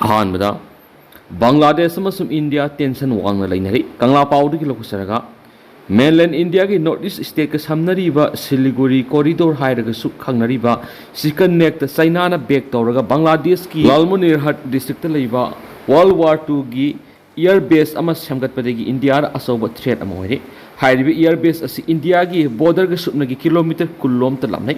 अहानबदा Bangladesh India tension वांगना लेनरी कंगला पाउदगी लोकुसरगा मेनलैंड इंडिया की नॉर्थ ईस्ट स्टेट का सामनरीबा सिलीगुड़ी कॉरिडोर हायरगसु खंगनरीबा सिकन नेक चाइना बेक तौरगा बांग्लादेश की लालमुनिरहट डिस्ट्रिक्ट लेबा वर्ल्ड वार II की एयर बेस सेमगटपदगी इंडिया अचौब थ्रेट एयर बेस असी इंडिया की बॉर्डर के सुपनगी किलोमीटर कुल्लोम तलामनै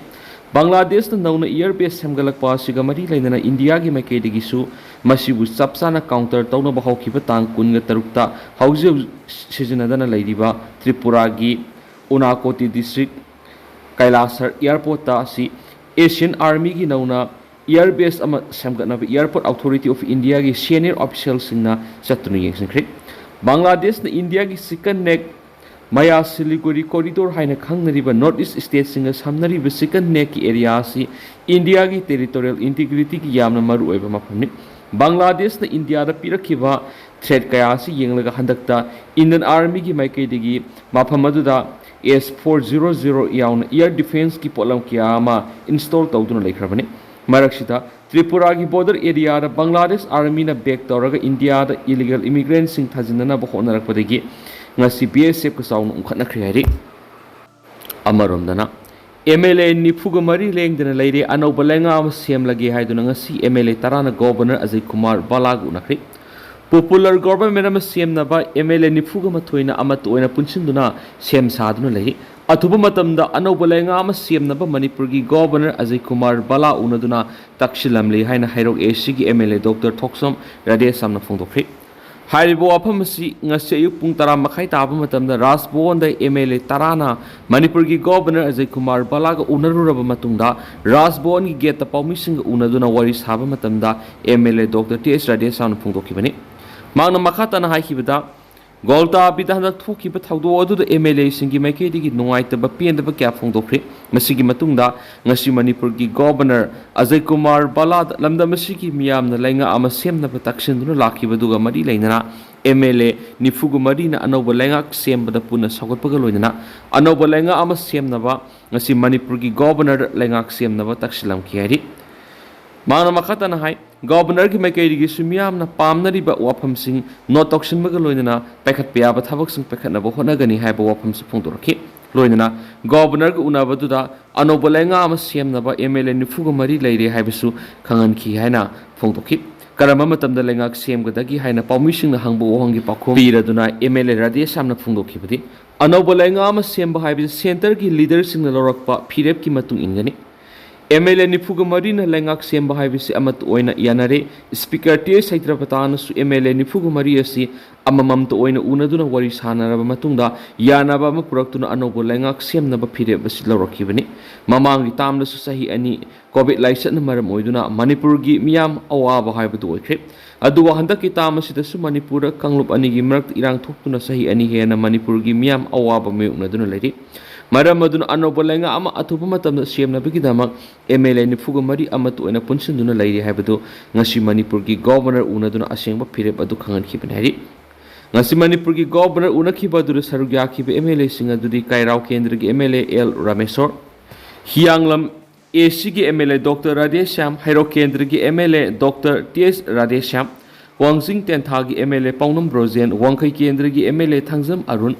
बांग्लादेश नौना एयर बेस सेमगलकपा मरी लेना इंडिया की मैकेदगीसु मसिबु चप चाना काउंटर तौनब हौखिबा तांग 13 हौजे सिजनदना लेरिबा त्रिपुरा की उनाकोटी डिस्ट्रिक्ट कैलासर एयरपोर्ट असी एशियन आर्मी की नौना एयर बेस सेमगटनब एयरपोर्ट अथॉरिटी ऑफ इंडिया की सीनियर ऑफिशियल चतुन येंसिंख्रे बांग्लादेश इंडिया की सिकन नेक मया सिलीगुड़ी कॉरिडोर है खंगनरीब नॉर्थ ईस्ट स्टेट सामनरीब सिकन नेक की एरिया इंडिया की टेरिटोरियल इंटीग्रिटी की मरुब मफमनी बांग्लादेश इंडिया पीरखिब थ्रेट कया येंगलगा हंदकता इंडियन आर्मी की मैकेदगी मफम S400 याउन एयर डिफेंस की पोलम क्या इंस्टॉल तौदुना लेख्रबनी मरक्सिदा त्रिपुरा की बॉर्डर एरिया बांग्लादेश आर्मी बेक तौरगा इंडिया इलीगल इमिग्रेंट सिंह थाजिननब होनरकपदगी ngasi BSF ka saung umkhatna khri amaromdana MLA nifuga mari lengdana leire anoba lenga am sem lagi haiduna ngasi MLA tarana governor Ajay Kumar Balagu nakri popular government am sem na ba MLA nifuga mathoina amat oina punsinduna sem saduna leire athuba matamda anoba lenga am sem na ba Manipur gi governor Ajay Kumar Bala unaduna takshilam le haina hairok AC gi MLA Dr Thoksom Radesh samna phongdokri हाइरिबो वाफमसी ngasi ayuk pung 10 makhai taba matamda Rasbon da MLA Tarana Manipur gi governor Ajay Kumar Balaga unaruraba matungda Rasbon gi gate permission ga unaduna wari saba matamda MLA Dr TS Radesh san phungdokibani mangna makhata na haikibada Golta bida handak thukiba thawdo adu da MLA singi maikedi gi nungaitaba piendaba kya phungdokri masigi matungda ngasi Manipur gi governor Ajay Kumar Bala lamda masigi miyamna lenga ama semna protection lakhiba duga mari leinana MLA nifugu mari na anoba lenga sembada puna sagotpaga loinana anoba lenga ama semnaba ngasi Manipur gi governor lenga semnaba taksilam kiyari माना मखता high governor की मैकेरी सुमियाम पामनरीब वाफम note तौसनबग लोइनना पैखत याब थबक पैखनब होनगनी है वाफम फोंदोरखी लोइनना governor की उनबदुदा अनोब लेंगा सेमनब MLA निफुग मरी लेरे हैबसु खंगनखी हैना फोंदोखी करम मतमद लेंगा सेमगदगी हैना पाउमिसिंग हंगबो वहंगी पाखोम पीरदुना MLA राजेश सामना फोंदोखीबदी अनोब लेंगा सेमब हैबि सेंटर की लीडर सिंग लौरकपा फिरेप की मतुंग इंगनी MLA निफुगा मरी लेंगाक सेम है यानरे स्पीकर टी सैत्रपतान MLA निफुगा मरी अममम उनदुना वरी सानरब यानब पुरक्तुना अनौब लेंगाक सेमनब फिरेब लौरखिबनी ममांगी तामदसु सही अनि कोविड लाइसन मरम ओइदुना मणिपुर की मियाम अवाब हाइबदु ओइख्रे अदुवा हंदकी तामसिदसु मणिपुर कंगलुप अनिगी मरक्त इरांग थोक्तुना सही अनि हेना मणिपुर की मियाम अवाब मेउनदुना लेरि मरम अदुना अनौब लेंगा अमा अथुब मतम सेमनबगिदमक MLA निफुग मरी अमत ओइना पुनसिन्दुना लेरि हाइबदु ngasi मणिपुर की गवर्नर उनदुना असेंग फिरेब अदु खंगनखिबने हारि ngasi मणिपुर की गवर्नर उनखिबदु सरुक याखिब MLA सिंग अदुदि काइराव केंद्र की MLA L Rameshwar Hiyanglam AC की MLA डॉक्टर राधेश्याम हैरो केंद्र की MLA doctor TS Radheshyam Wangjing Tentha की MLA पौनम ब्रोजेन वांगखै केंद्र की MLA थांगजम अरुण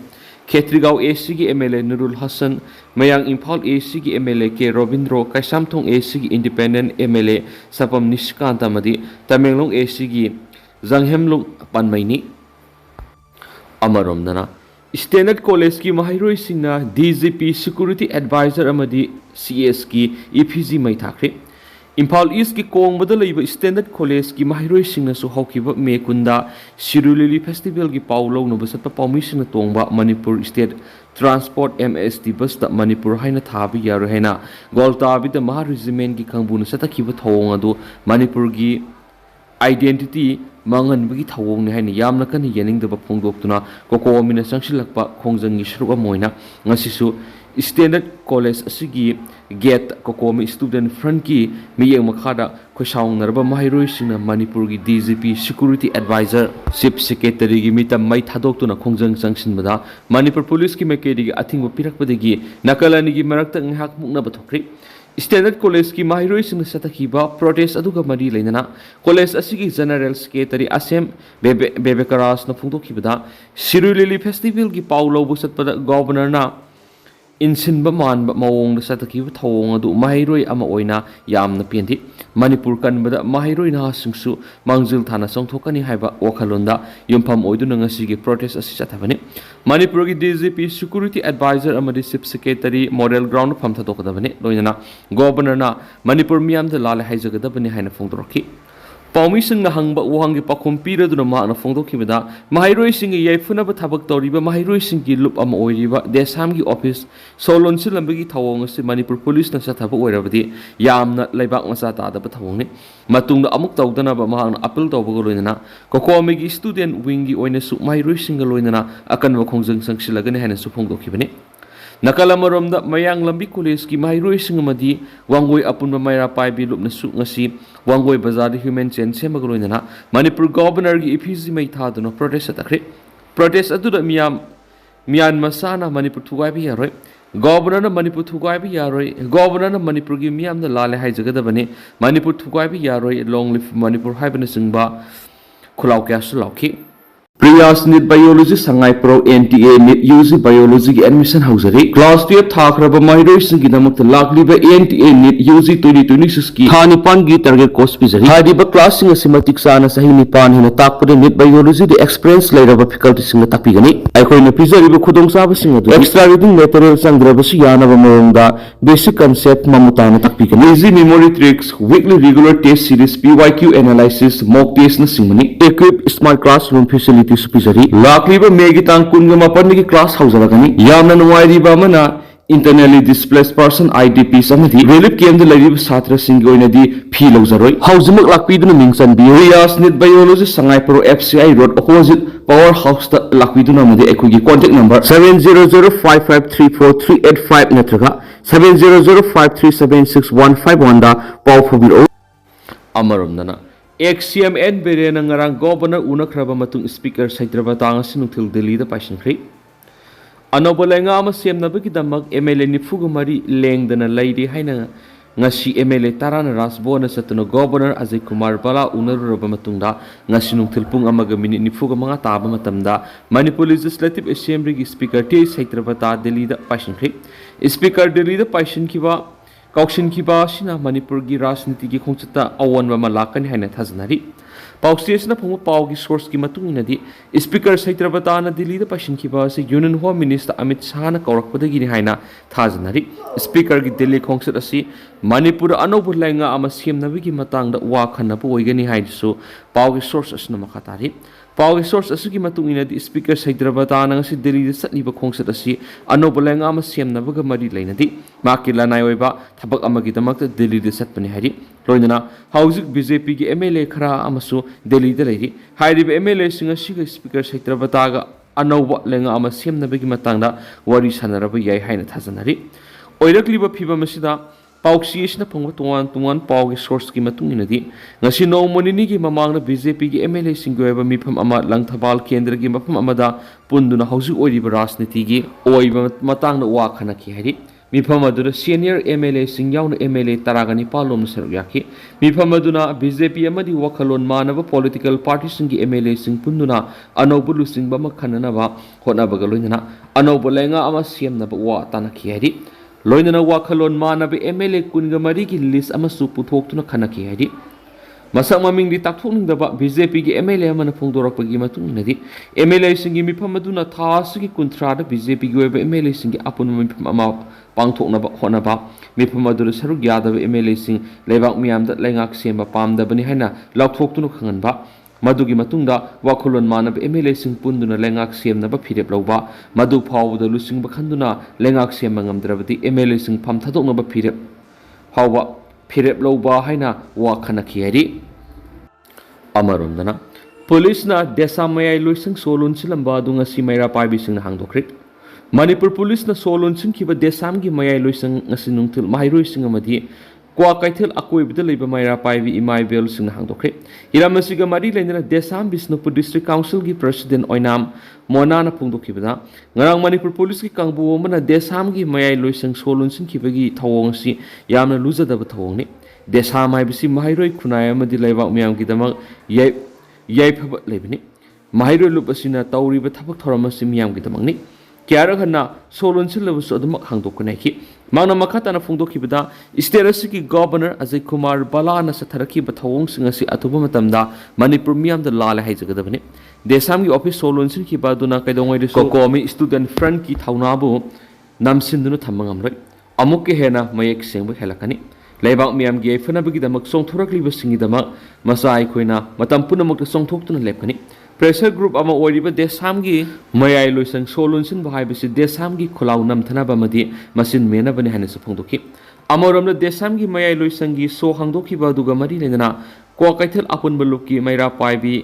खेत्रीगांव AC की MLA नुरुल हसन मयांग इम्फाल AC की MLA के रोबिंद्रो कैसामथोंग AC की इंडिपेंडेंट MLA सपम निष्कांत अमदी तमेंगलोंग AC की जंगहेमलोंग पनमैनी अमरोमदना स्टैंडर्ड कॉलेज की महाइरोई सिंगना DGP सिक्योरिटी एडवाइजर अमदी CS की EPG मई थाखरे इम्फाल ईस्ट की कोंगबद लेब स्टैंडर्ड कॉलेज की महाइरोई सिंगनसु हौखिब मे कुंदा सिरुलिली फेस्टिवल की पाउ लौनब सत्प पाउमिसिंग तोंबा मणिपुर स्टेट ट्रांसपोर्ट MST बस द मणिपुर हाइना थाबि यारो हैना गोलताबि द महा रेजिमेंट की खंबुन सतखिब थौंग अदु मणिपुर की आइडेंटिटी मांगनबगी थौंग हैना यामना कन येनिंगदब फोंदोक्तुना कोकोमिना संगसिलकपा खोंजंगी सरुक अमोइना ngasisu स्टैंडर्ड कॉलेज की गेट कोकोमी स्टूडेंट फ्रंट की मियेंग मखादा खोसाउंगनरब माहिरोइसिंग मणिपुर की DGP security adviser chief secretary की मितम मई थादोक्तुना खोंजंग संगसिनबदा मणिपुर पुलिस की मैकेरी अथिंग पिरकपदगी नकलनी की मरक्ता ngahak muknaba thokri Standard College ki mahiroi sing satakiba protest aduga mari leinana college asigi general secretary asem bebekaras na phungdokibada Sirulili festival ki paulo bu satpada governor na insin ba man ba mawong sataki thawong adu mahiroi ama oina yamna pianti Manipur kan bada mahiroi na singsu mangjil thana songthokani haiba wakhalonda yumpham oiduna ngasigi protest asi chathabani Manipur ki DGP security advisor amadi chief secretary model ground pham thadokadabani loinana governor na Manipur miyam da lale haijagadabani haina phongdorki Paumi sing na hangba uhangi pakum pira duna ma na phongdokibada mahiroi sing yaifuna ba thabak toriba mahiroi sing ki lup ama oiriba desam ki office solon silambagi thawong si Manipur police na sathaba oirabadi yamna Leibak masa ta da ba thawong ni matungda amuk tawdana ba mahang appeal tawba loinana kokomi gi student wing gi oina su mahiroi sing loinana akan wa khongjang sangsilagani haina su phongdokibani Nakalamaromda mayang lambi college ki mahiroi singamadi wangoi apunba mayra paibi lupna su ngasi wangoi bazar human chain semagloinana Manipur governor gi iphizi mai thaduna protest atakre protest aduda miyan masana Manipur thugai bi yaroi governor na Manipur thugai bi yaroi governor na Manipur gi miyam na lale hai jagadabani Manipur thugai bi yaroi long live Manipur haibana singba khulau kya su lauki Priyas NEET Biology Sangai Pro NTA NEET UG Biology की admission hosiery class 12 थाखरब mahiroi singi namak lakliba NTA NEET UG 2026 की थानिपान की target course पिजरी हादिबा class singa simatik sana sahi nipan hina takpade NEET Biology de experience lairaba faculty singa takpigani aikoina pizari ba khudong saba singa do extra reading material sangraba si yana ba mawngda basic concept mamutana takpigani easy memory tricks weekly regular test series PYQ analysis mock test na singmani equip smart classroom facility Supizari Lakliba Megitan Kunga Mapaniki class house Alagani Yamna Nuairiba Mana internally displaced person IDP Samadi Relief came the Lady Satra Singoina di Pilo Zaroi Housemak Lakpiduna Mingsan Bias Need Biology Sangai Pro FCI Road opposite Powerhouse Lakpiduna Madi Equigi contact number 700553438 Netraga 700537615 da Pau Fobiro Amarum Nana XCMN bere na ngarang governor unakraba matung speaker Saitraba tanga sinungthil Delhi da paishinkhri anobolenga ama semnabagi damak MLA nifuga mari lengdana leidi haina ngasi MLA tarana rasbona satuna governor Ajay Kumar Bala unaruraba matungda ngasi nungthil pung amaga minute nifuga mga taba matamda Manipur Legislative Assembly gi speaker T Saitraba ta Delhi da paishinkhri speaker Delhi da paishinkhiba Kaukshin ki basina Manipur gi rajniti gi khongchata awan ba malakan haina thajanari Pausies na phung pau gi source ki matungina di speaker Saitrabata na Delhi da pashin ki ba se Union Home Minister Amit Shah na kaurakpada gi haina thajanari speaker gi Delhi khongchat asi Manipur anobu lenga ama semnabi gi matang da wa khanna bu oigani haisu pau gi source asna makhatari Pau source asuki matungina di speaker Saitrabata na ngasi Delhi da satliba khongchat asi anobu lenga ama semnabaga mari leinadi makila naiweba thabak amagi damakta Delhi da satpani hari loinana hauzik BJP gi MLA khara amasu Delhi da leiri hairiba MLA singa siga speaker Saitrabata ga anoba lenga ama semnabagi matangda wari sanaraba yai haina thajanari oirakliba phiba masida Pauksiyesna phangwa tungan paugi source ki matungina di ngasi nomonini gi mamangna BJP gi MLA singgoeba mifam ama langthabal kendra gi mafam amada punduna hauzik oiriba rajniti gi oiba matangna wa khana ki hari mifam aduna senior MLA singyauna MLA taragani palom saruk yaki mifam aduna BJP amadi wakhalon manaba political party singi MLA sing punduna anobulu singba makhanana ba hotna bagaloina anobolenga ama siamna ba wa tanaki hari Loinana wakhalon manabe MLA kunga mari ki list amasu puthokuna khanaki hari masak maming di takthokning daba BJP gi MLA amana phongdorakpagi matungina di MLA singi mifam aduna thasgi kunthra da BJP gi weba MLA singi apun mifam ama pangthokna ba hona ba mifam adura Saruk yadaba MLA sing Leibak miyam da lengak semba pamda bani haina laukthoktuno khangan ba Madugi matungda wakholon manab MLA sing punduna lengak semna ba phirep loba madu phawda lusing ba khanduna lengak sem ngamdrabati MLA sing pham thadokna ba phirep phawba phirep loba haina wa khana khiyari amarondana police na desamay loising solon silamba dunga simayra paibi sing hangdokrit Manipur police na solon sing kiba desam gi mayai loising ngasinungthil mairoi sing amadi Kwa kaithil akoi bida leiba maira paibi imai bel sing hangdokre hiram asiga mari leindana desam Bisnupur district council gi president oinam mona na phungdokhibada ngarang Manipur police gi kangbu omana desam gi mayai loisang solun sin khibagi thawong si yamna lujadaba thawong ni desam hai bisi mahairoi khunai amadi leibak myam gi damak yai phaba leibini mahairoi lup asina tawriba thabak thoram si myam gi damak ni kyara khana solun sin labusu adumak hangdokkunai ki Mangna makatana phungdokhibada state asigi governor Ajay Kumar Balana satharakhiba thawong sing asi atuba matamda Manipur miyam da lala haijagadabani desam gi office solonsin ki baduna kaidongoi de kokomi student front ki thaunabu namsindunu thammangamroi amuk ke hena mayek sengba helakani leibak miyam gi fanabagi damak songthorakliba singi damak masai khoina matam punamak da songthoktuna lepkani pressure group ama oiriba desam gi mayai loisang solonsin bahai bisi desam gi khulaw namthana madi masin mena bani hana saphongdoki amoramna desam gi mayai loisang gi so hangdoki ba duga mari lenana ko kaithel apun balukki maira paibi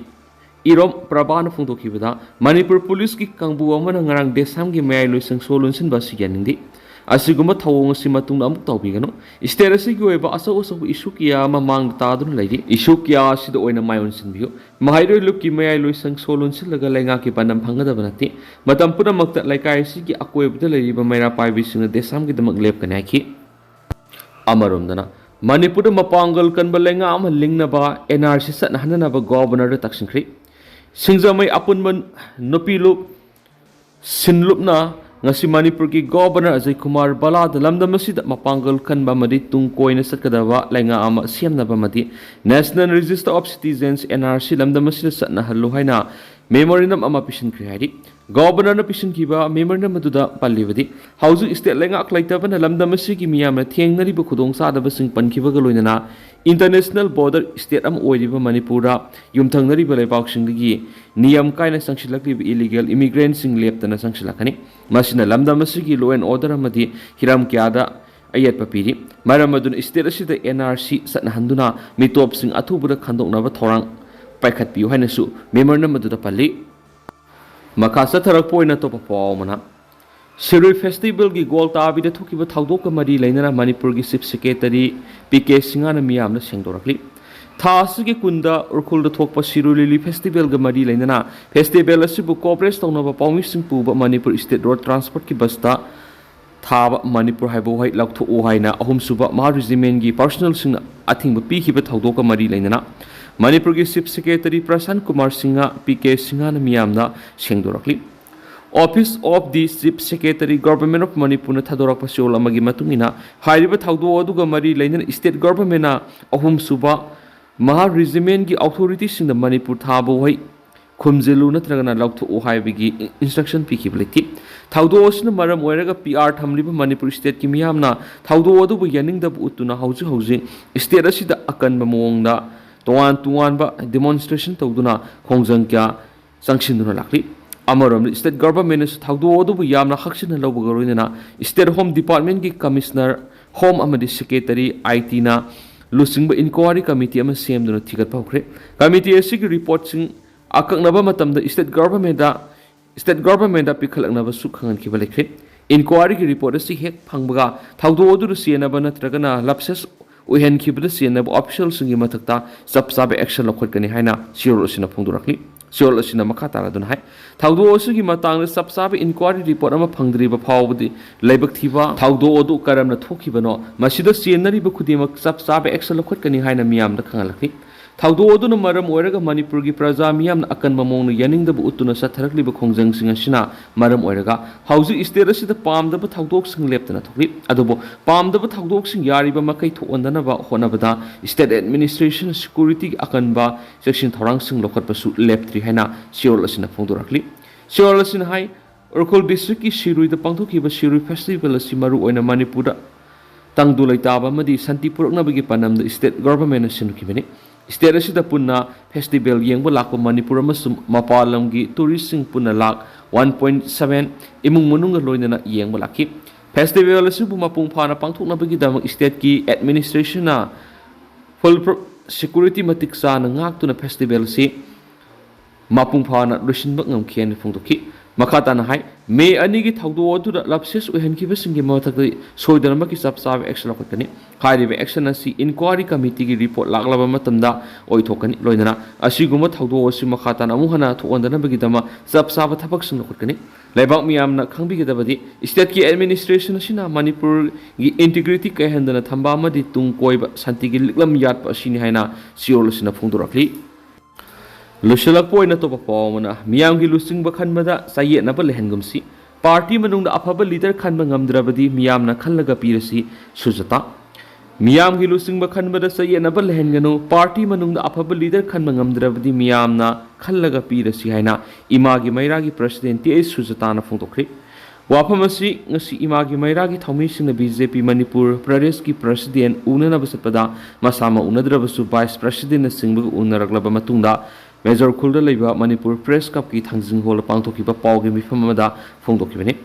irom prabana phongdoki bada Manipur police ki kangbu amana ngarang desam gi mayai loisang solonsin ba siyanindi asiguma thawong si matung amuk tawbigano state asigi oiba asaw issue kiya mamang tadun laidi issue kiya sida oina mayon sinbiyo mahairoi lukki mayai loisang solon silaga lenga ki panam phangada banati matam pura makta laikai sigi akoibda laiba maira paibi singa desam gi damak lep kanai ki amaromdana Manipur mapangal kanba lenga ama lingna ba NRC sat hanana ba governor da taksingkri singjamai apunman nopilu sinlupna ngasi Manipur ki governor Ajay Kumar Bala da lamdam asida mapangal kanba madi tung koina satkadaba lenga ama siamnaba madi National Register of Citizens NRC lamdam asida satna hallu haina memorandum ama pisin krihari governor na pisin kiba memorandum aduda pallibadi hauju state lenga aklaitaba na lamdam asigi miyamna thengnari ba khudong sadaba sing pankiba galoinana international border state am oiriba Manipura yumthangnari ba leibak singdagi niyam kaina sangsilakli illegal immigrants sing leptana sangsilakani masina lamdam asigi law and order amadi hiram kyada ayat papiri maram adun state asida NRC satna handuna mitop sing athubura khandoknaba thorang paikhat piu haina su memorandum aduda palli makasa tharak poina to pawmana Saruk festival gi gol tabi da thukiba thawdok mari leinana Manipur gi chief secretary PK Singana miyamna sengdorakli Thas gi kunda urkhul da thokpa Sirulili festival ga mari leinana festival asibu cooperate tawnaba pawmi sing puba Manipur state road transport ki basta thaba Manipur haibo hai lakthu o haina ahum suba ma regiment gi personal sing athingba pi khiba thawdok mari leinana Manipur gi chief secretary Prasan Kumar Singha PK Singana miyamna sengdorakli Office of the Chief Secretary Government of Manipur na thadorap pasiol amagi matungina hairiba thawdo aduga mari leinana state government na ahum suba maha regiment gi authorities in the Manipur thabo hai khumjelu natragana lauthu o haibigi instruction pikibleti thawdo osna maram oiraga PR thamliba Manipur state ki miyamna thawdo adubu yaningda utuna hauji state asida akan mamongda tuan ba demonstration tawduna khongjang kya sangshinduna lakli Amaram state government is thawdo adubu yamna haksina lawbagaroinana state home department ki commissioner home amadi secretary IT na lusingba inquiry committee ama semduna thigat paukre committee asigi report sing akaknaba matamda state government da pikhalaknaba su khangan ki balekre inquiry ki report asi hek phangbaga thawdo adu sienaba natragana lapses uhen khibda sienaba official singi mathakta sapsabe action lokhot kani haina sure osina phungdurakli Siol asina makatara dun hai thawdo osugi matang sapsabe inquiry report ama phangdriba phawbudi leibak thiba thawdo odu karamna thokibano masida sienari ba khudimak sapsabe action lokhot kani haina miyam da khangalakni thawdo odu na maram oiraga Manipur gi praja miyam na akan mamong na yaning da bu utuna satharakli ba khongjang singa sina maram oiraga hauji state asida pamda ba thawdok sing leptana thokri adobo pamda ba thawdok sing yari ba makai thondana ba honabada state administration security akan ba section thorang sing lokhot ba su leptri haina siol asina phongdorakli siol asina hai urkhol district ki Sirui da pangthoki ba Sirui festival asi maru oina Manipur da tangdu laitaba madi santipur na bagi panam da state government asinuki bani state asida punna festival yengba lakpa Manipur amasum mapalamgi tourist sing punna lak 1.7 imung mununga loinana yengba lakhi festival asibu mapung phana pangthokna bagi damang state ki administration na full security matik sa na ngak tuna festival si mapung phana lusinba ngamkhian phungdoki Makatana hai May anigi thaudo to the lapses we can give us in Gimota so the number is up action of Kani. High action as the inquiry committee report Laglava Matamda or token Loinana. Ashigumat thaudo Simakatana Muhana to on the Nabagitama sub Sabat Tabaxan of Kani. Leibak Miamna Kambigabadi, State administration Shina Manipur integrity Kahandana Tambama di Tungkoiba Santigil Lam Yat Pashinihana, Siolosina Fundurakli. Lushilak point at Topamana, Miamgi losing Bakanmada, Sayet Nabalehangumsi, Party Manung the upper leader Kanbangam Drabadi, Miamna Kalaga Pirasi, Suzata. Miamgi losing Bakanmada Sayet Nabalehangano, Party Manung the upper leader Kanbangam Drabadi, Miamna Kalaga Pirasi Haina, Imagi Mairagi President T. Suzatana Funtokri. Wapamasi, Nasi Imagi Mairagi Thomis in the BJP Manipur, Pradeski President Unanabasapada, Masama Unadrabasu Vice President Singbu Unaraglaba Matunda. Major Kulda Leibak Manipur Press Cup ki Thangsing Hall Pangtokiba Paugi Mifamada Fongdokibini.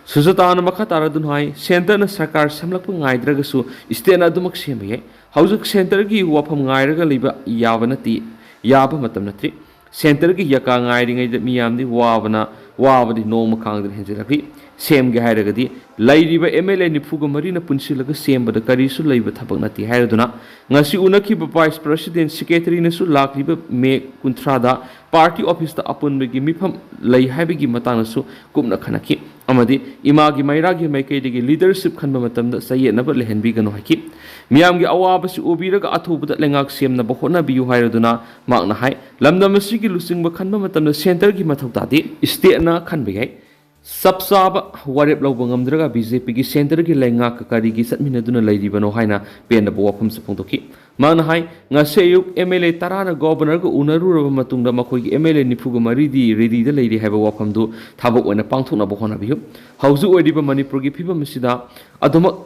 Suzatana Makatara Dunhai, Center na Sakar Samlak Naidragasu, Istena Dumaxiame, Housuk Center gi Wapam Nairaga Liba Yavanati, Yaba Matamnatri, Center gi Yaka Nairing Miam di Wavadi no Makang Henzelaki, same Gairagadi, Laidiba MLA Nipuga Marina Punsilaga same but the Karisu Labor Tabanati Haraduna, Nasi Unaki Vice President Secretary Nasu Lakliba Me Kuntrada, Party Office the Upon Begimipam Lay Habigi Matanasu, Kumna Kanaki, Amadi, Imagi Mairagi Makegi leadership Kanbamatam that Sayet Naba Lehenbigan Haki, Miamgi Awabas Ubiraga Atu that Langak Siem Nabahona Biu Hiraduna, Magna Hai, Lamda Masiki Lusing Bakanbamatam the Center Gimatadi, Istena Kanbegay. Subsab Warep Lobangamdraga BJP Center ki Lenga Kakari Satminaduna Lady Bano Haina, Penda Bopum Sapuntoki. Manahai, Nasayuk, MLA Tarana Governor Unaru Matunda Makoi, MLA Nipuga Maridi, ready the lady have a wapam do, Tabo when a Pantuna Bohona view. Howzu Ediba Manipurgi Pipa Misida, Adoma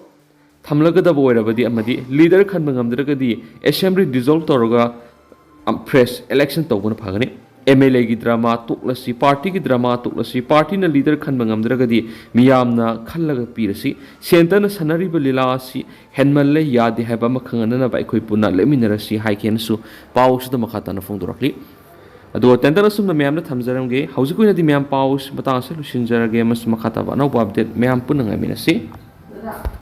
Tamlaga the Boy Abadi Amadi, leader Kanbangamdraga di Assembly dissolved Toroga press election Tobun Pagani. MLA की drama तुकलसी party की drama तुकलसी party न leader खनबंगमद्रगदी मियामना खल्लग पीरसी centre न सनरीब लीलासी हेनमल्ले यादे हैबा मखंगनना बाइखोय पुना लेमिनरसी हाइकेनसु पाउसद मखाताना फोंदोरकली अदो tenter assume ma'am थमजरमगे हौजिकोइनदी ma'am पाउस बतांसे लुसिनजरगे मस मखाता अनौबा update ma'am पुनंगामिनसी